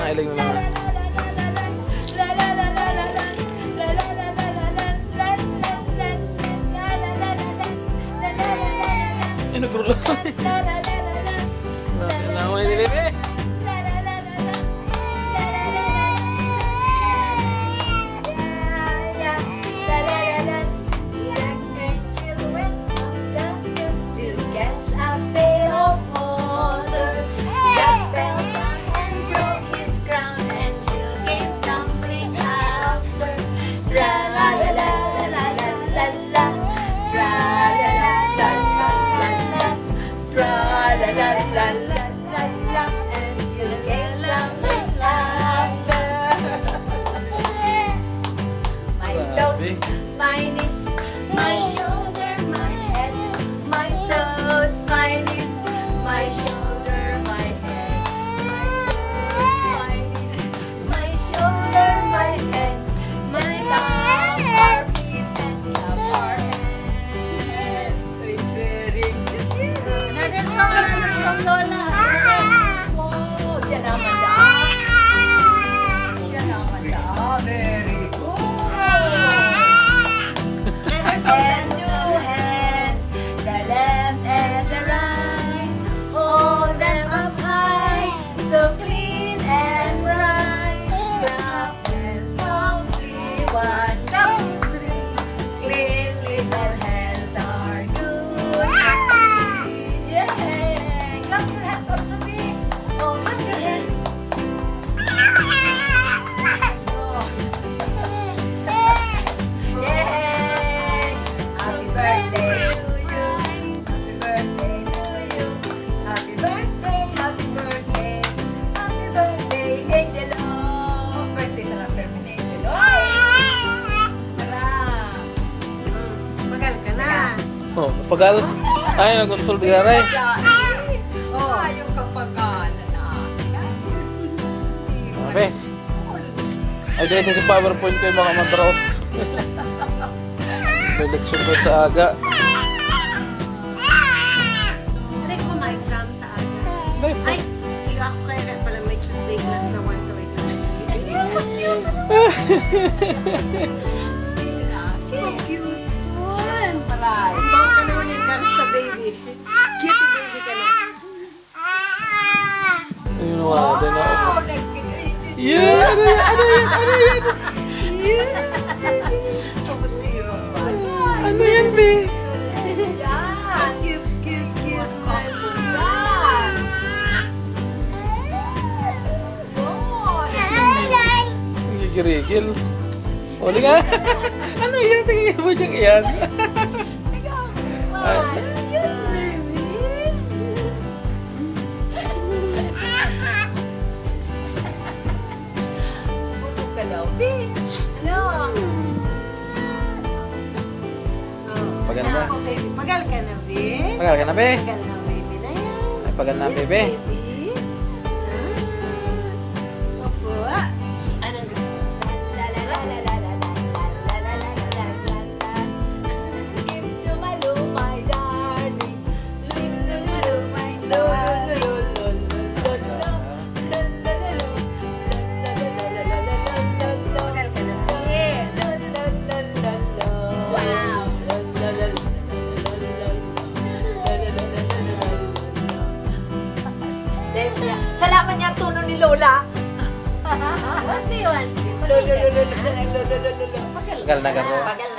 iling mo naman. Ano grulo? Naman ini bebe. My knees, my shoulder, my head, my toes, my knees, my shoulder, my head, my toes, my knees, my shoulder, my head, my thumbs, our feet, and clap our hands. Very cute. Another song, Lola. Oh, siya naman daw. Siya naman daw. Very good. And two hands, the left and the right, hold them up high, so clean and bright. Clap them softly, 1, 2, 3. Clean little hands are good. Yeah, clap your hands also, big. Oh, clap your hands. Oh. Yay! Happy birthday to you. Happy birthday to you. Happy birthday, happy birthday. Happy birthday, Angelo. Birthday sa lapper ni Angelo. Tara. Magal ka na. Oh, pagal. Ay, nagkontrol di aray. Oh. Ayaw ka pagana na. Ape. Ay, dito si PowerPoint ko yung mga madraw. May leksyon ko sa aga. Hindi ko ma-exam sa aga. Ay, ako kaya pala may Tuesday class na once a week. Cute. Maray. Bawa ka naman yung girls sa baby. Cute baby ka na. Ayun na wala din ako. Oh, nag-pinag-ages. Yeah! Ano yan? Ano yan? Ano yan? Kamusiyo ba? Ano yan, be? Yan. Cute, cute, cute. Gigirigil. Uli ka? Ano yan? Tingin mo dyan yan? Yes, baby. Pagal na. Magal ka na, babe. Pagal ka na, be? Magal na, baby na yan. Ay, pagal na, bebe. Baby. Opo. Anong gusto? Skip to my loo, my darling. Skip to my loo, my darling. Magal ka na, babe. Wow. Salamat niya ang tono ni Lola. What do you want? Lolo. Pagal na, garo. Pagal